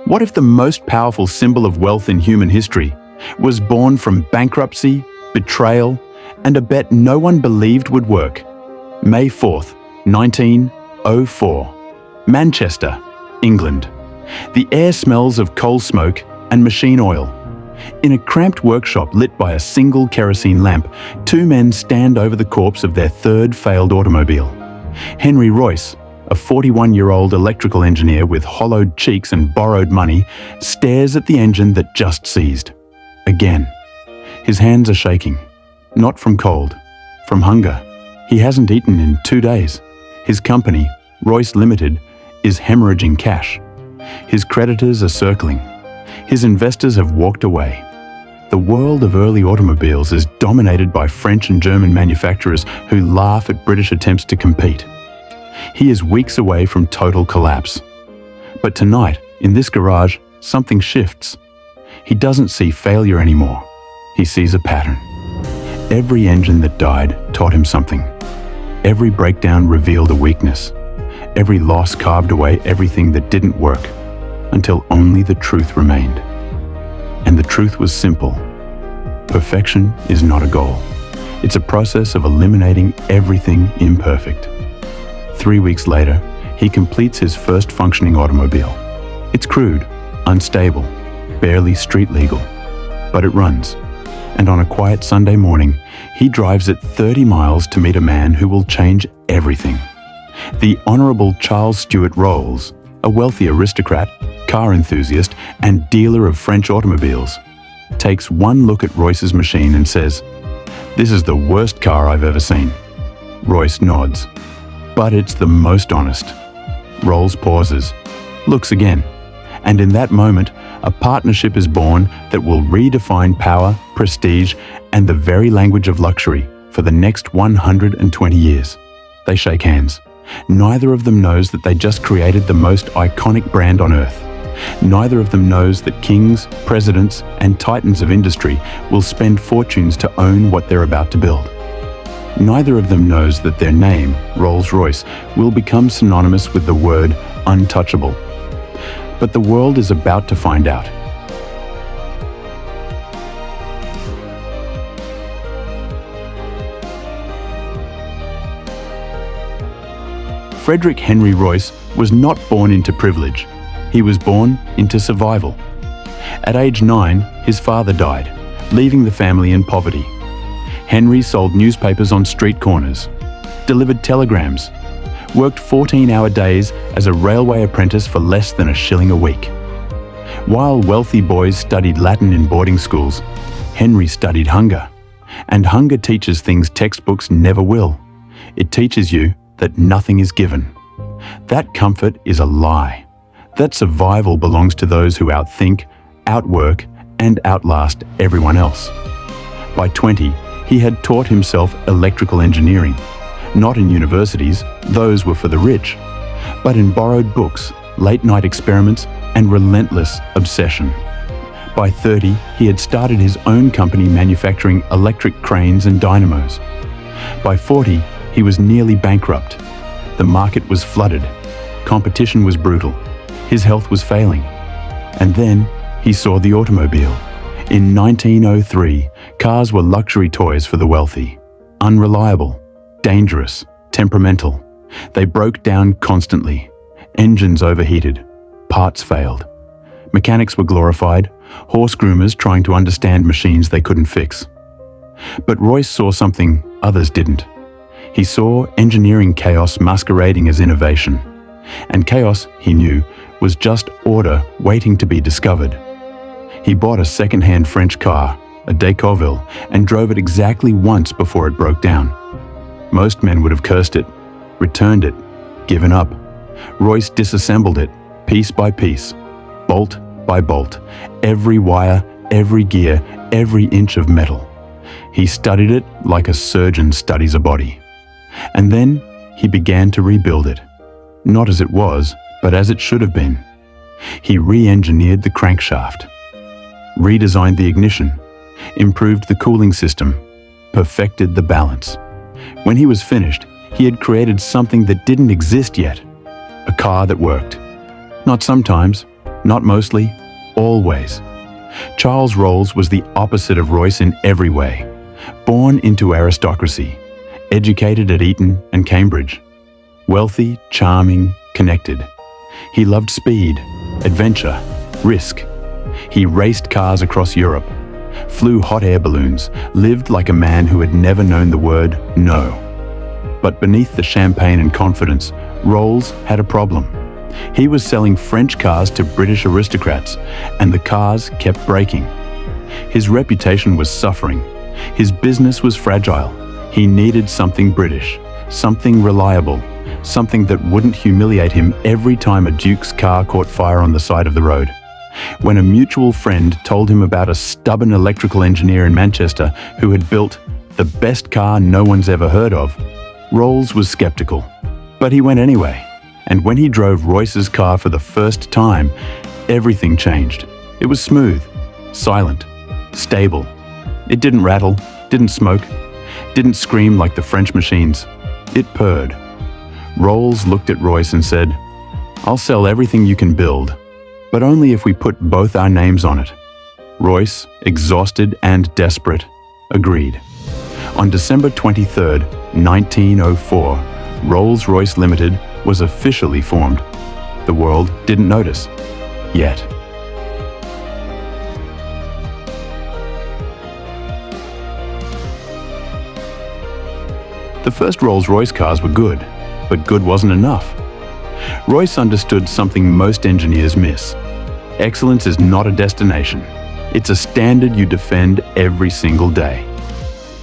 What if the most powerful symbol of wealth in human history was born from bankruptcy, betrayal, and a bet no one believed would work? May 4th, 1904. Manchester, England. The air smells of coal smoke and machine oil. In a cramped workshop lit by a single kerosene lamp, two men stand over the corpse of their third failed automobile. Henry Royce, a 41-year-old electrical engineer with hollowed cheeks and borrowed money, stares at the engine that just seized. Again. His hands are shaking. Not from cold, from hunger. He hasn't eaten in 2 days. His company, Royce Limited, is hemorrhaging cash. His creditors are circling. His investors have walked away. The world of early automobiles is dominated by French and German manufacturers who laugh at British attempts to compete. He is weeks away from total collapse. But tonight, in this garage, something shifts. He doesn't see failure anymore. He sees a pattern. Every engine that died taught him something. Every breakdown revealed a weakness. Every loss carved away everything that didn't work, until only the truth remained. And the truth was simple. Perfection is not a goal. It's a process of eliminating everything imperfect. 3 weeks later, he completes his first functioning automobile. It's crude, unstable, barely street legal, but it runs. And on a quiet Sunday morning, he drives it 30 miles to meet a man who will change everything. The Honourable Charles Stuart Rolls, a wealthy aristocrat, car enthusiast, and dealer of French automobiles, takes one look at Royce's machine and says, "This is the worst car I've ever seen." Royce nods. But it's the most honest. Rolls pauses, looks again, and in that moment, a partnership is born that will redefine power, prestige, and the very language of luxury for the next 120 years. They shake hands. Neither of them knows that they just created the most iconic brand on earth. Neither of them knows that kings, presidents, and titans of industry will spend fortunes to own what they're about to build. Neither of them knows that their name, Rolls-Royce, will become synonymous with the word untouchable. But the world is about to find out. Frederick Henry Royce was not born into privilege. He was born into survival. At age 9, his father died, leaving the family in poverty. Henry sold newspapers on street corners, delivered telegrams, worked 14-hour days as a railway apprentice for less than $1 a week. While wealthy boys studied Latin in boarding schools, Henry studied hunger. And hunger teaches things textbooks never will. It teaches you that nothing is given. That comfort is a lie. That survival belongs to those who outthink, outwork, and outlast everyone else. By 20, he had taught himself electrical engineering, not in universities, those were for the rich, but in borrowed books, late-night experiments, and relentless obsession. By 30, he had started his own company manufacturing electric cranes and dynamos. By 40, he was nearly bankrupt. The market was flooded. Competition was brutal. His health was failing. And then he saw the automobile. In 1903, cars were luxury toys for the wealthy. Unreliable, dangerous, temperamental. They broke down constantly. Engines overheated. Parts failed. Mechanics were glorified. Horse groomers trying to understand machines they couldn't fix. But Royce saw something others didn't. He saw engineering chaos masquerading as innovation. And chaos, he knew, was just order waiting to be discovered. He bought a second-hand French car, a Decauville, and drove it exactly once before it broke down. Most men would have cursed it, returned it, given up. Royce disassembled it, piece by piece, bolt by bolt, every wire, every gear, every inch of metal. He studied it like a surgeon studies a body. And then he began to rebuild it, not as it was, but as it should have been. He re-engineered the crankshaft, redesigned the ignition, improved the cooling system, perfected the balance. When he was finished, he had created something that didn't exist yet, a car that worked. Not sometimes, Not mostly, always. Charles Rolls was the opposite of Royce in every way. Born into aristocracy, educated at Eton and Cambridge. Wealthy, charming, connected. He loved speed, adventure, risk. He raced cars across Europe, flew hot air balloons, lived like a man who had never known the word no. But beneath the champagne and confidence, Rolls had a problem. He was selling French cars to British aristocrats, and the cars kept breaking. His reputation was suffering. His business was fragile. He needed something British, something reliable, something that wouldn't humiliate him every time a Duke's car caught fire on the side of the road. When a mutual friend told him about a stubborn electrical engineer in Manchester who had built the best car no one's ever heard of, Rolls was skeptical. But he went anyway, and when he drove Royce's car for the first time, everything changed. It was smooth, silent, stable. It didn't rattle, didn't smoke, didn't scream like the French machines. It purred. Rolls looked at Royce and said, "I'll sell everything you can build, but only if we put both our names on it." Royce, exhausted and desperate, agreed. On December 23, 1904, Rolls-Royce Limited was officially formed. The world didn't notice, yet. The first Rolls-Royce cars were good, but good wasn't enough. Royce understood something most engineers miss. Excellence is not a destination. It's a standard you defend every single day.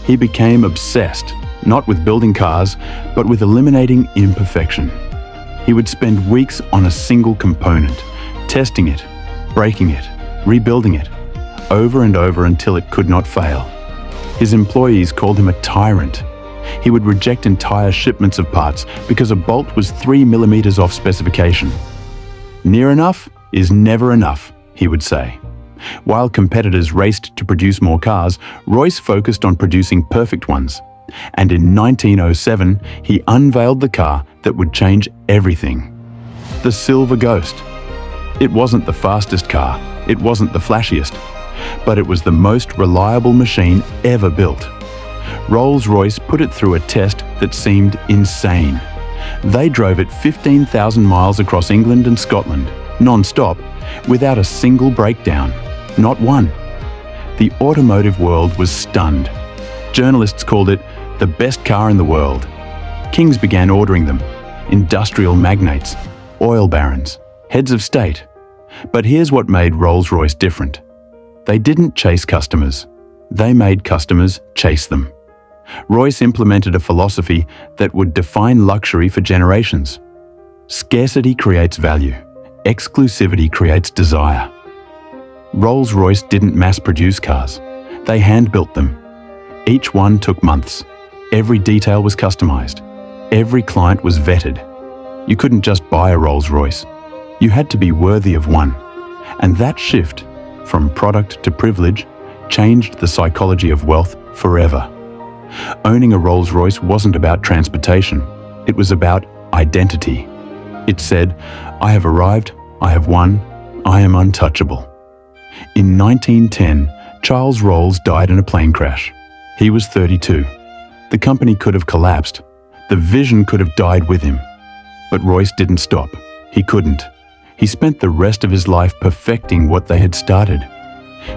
He became obsessed, not with building cars, but with eliminating imperfection. He would spend weeks on a single component, testing it, breaking it, rebuilding it, over and over until it could not fail. His employees called him a tyrant. He would reject entire shipments of parts because a bolt was 3 millimeters off specification. "Near enough is never enough," he would say. While competitors raced to produce more cars, Royce focused on producing perfect ones. And in 1907, he unveiled the car that would change everything. The Silver Ghost. It wasn't the fastest car, it wasn't the flashiest, but it was the most reliable machine ever built. Rolls-Royce put it through a test that seemed insane. They drove it 15,000 miles across England and Scotland, non-stop, without a single breakdown. Not one. The automotive world was stunned. Journalists called it the best car in the world. Kings began ordering them. Industrial magnates, oil barons, heads of state. But here's what made Rolls-Royce different. They didn't chase customers. They made customers chase them. Royce implemented a philosophy that would define luxury for generations. Scarcity creates value. Exclusivity creates desire. Rolls-Royce didn't mass-produce cars. They hand-built them. Each one took months. Every detail was customized. Every client was vetted. You couldn't just buy a Rolls-Royce. You had to be worthy of one. And that shift, from product to privilege, changed the psychology of wealth forever. Owning a Rolls-Royce wasn't about transportation. It was about identity. It said, "I have arrived, I have won, I am untouchable." In 1910, Charles Rolls died in a plane crash. He was 32. The company could have collapsed. The vision could have died with him. But Royce didn't stop. He couldn't. He spent the rest of his life perfecting what they had started.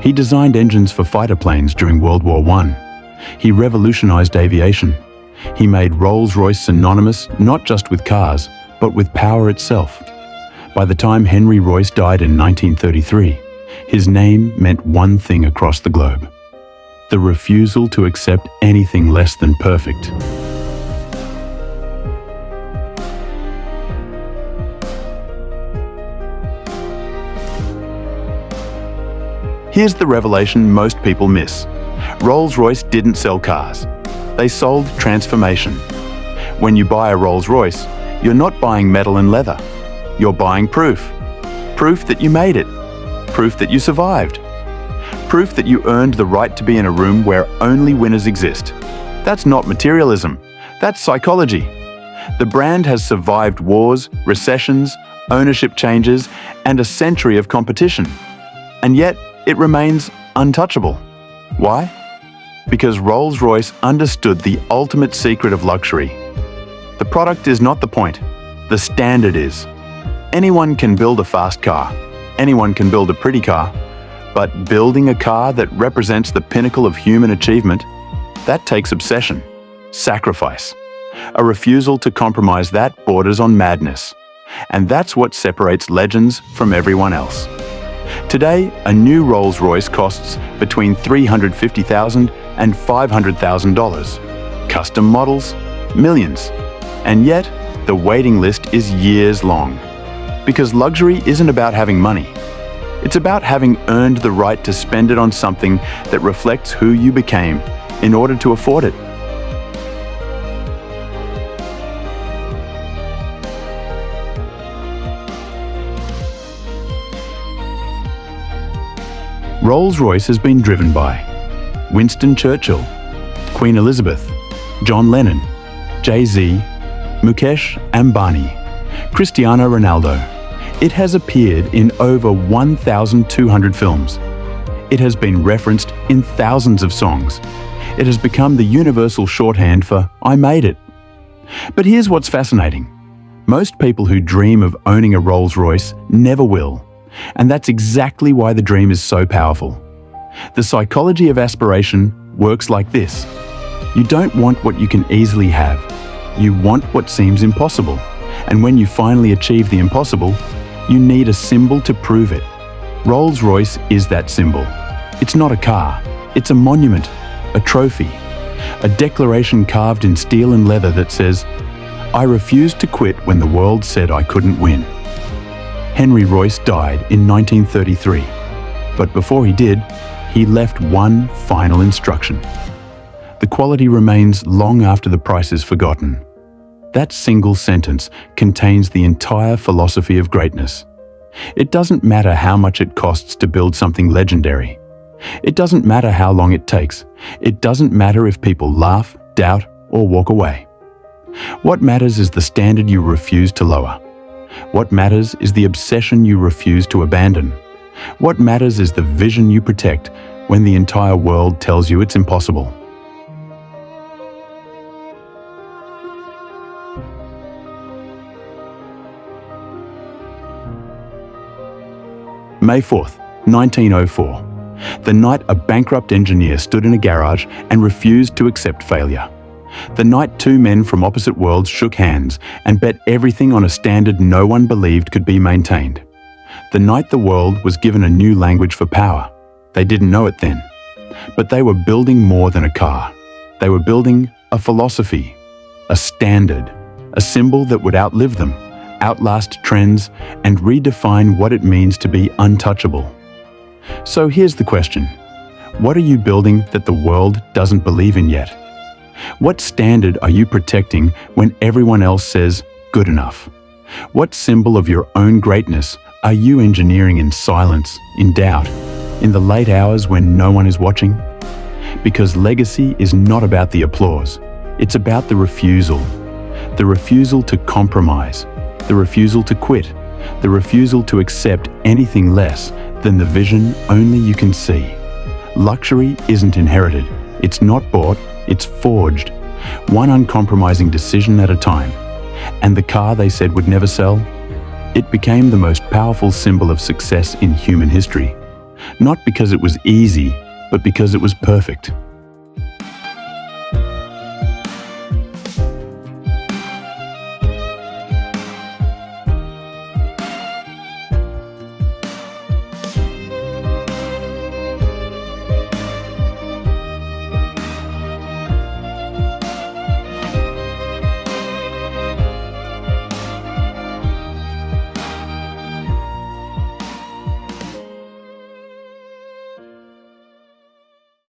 He designed engines for fighter planes during World War I. He revolutionized aviation. He made Rolls-Royce synonymous not just with cars, but with power itself. By the time Henry Royce died in 1933, his name meant one thing across the globe: the refusal to accept anything less than perfect. Here's the revelation most people miss. Rolls-Royce didn't sell cars. They sold transformation. When you buy a Rolls-Royce, you're not buying metal and leather. You're buying proof. Proof that you made it. Proof that you survived. Proof that you earned the right to be in a room where only winners exist. That's not materialism. That's psychology. The brand has survived wars, recessions, ownership changes, and a century of competition. And yet, it remains untouchable. Why? Because Rolls-Royce understood the ultimate secret of luxury. The product is not the point. The standard is. Anyone can build a fast car. Anyone can build a pretty car. But building a car that represents the pinnacle of human achievement, that takes obsession, sacrifice. A refusal to compromise that borders on madness. And that's what separates legends from everyone else. Today, a new Rolls-Royce costs between $350,000 and $500,000. Custom models, millions. And yet, the waiting list is years long. Because luxury isn't about having money. It's about having earned the right to spend it on something that reflects who you became in order to afford it. Rolls-Royce has been driven by Winston Churchill, Queen Elizabeth, John Lennon, Jay-Z, Mukesh Ambani, Cristiano Ronaldo. It has appeared in over 1,200 films. It has been referenced in thousands of songs. It has become the universal shorthand for "I made it." But here's what's fascinating. Most people who dream of owning a Rolls-Royce never will. And that's exactly why the dream is so powerful. The psychology of aspiration works like this. You don't want what you can easily have. You want what seems impossible. And when you finally achieve the impossible, you need a symbol to prove it. Rolls-Royce is that symbol. It's not a car. It's a monument, a trophy, a declaration carved in steel and leather that says, "I refused to quit when the world said I couldn't win." Henry Royce died in 1933, but before he did, he left one final instruction. The quality remains long after the price is forgotten. That single sentence contains the entire philosophy of greatness. It doesn't matter how much it costs to build something legendary. It doesn't matter how long it takes. It doesn't matter if people laugh, doubt, or walk away. What matters is the standard you refuse to lower. What matters is the obsession you refuse to abandon. What matters is the vision you protect when the entire world tells you it's impossible. May 4th, 1904. The night a bankrupt engineer stood in a garage and refused to accept failure. The night two men from opposite worlds shook hands and bet everything on a standard no one believed could be maintained. The night the world was given a new language for power. They didn't know it then. But they were building more than a car. They were building a philosophy, a standard, a symbol that would outlive them, outlast trends, and redefine what it means to be untouchable. So here's the question. What are you building that the world doesn't believe in yet? What standard are you protecting when everyone else says, good enough? What symbol of your own greatness are you engineering in silence, in doubt, in the late hours when no one is watching? Because legacy is not about the applause. It's about the refusal to compromise, the refusal to quit, the refusal to accept anything less than the vision only you can see. Luxury isn't inherited. It's not bought. It's forged, one uncompromising decision at a time. And the car they said would never sell? It became the most powerful symbol of success in human history. Not because it was easy, but because it was perfect.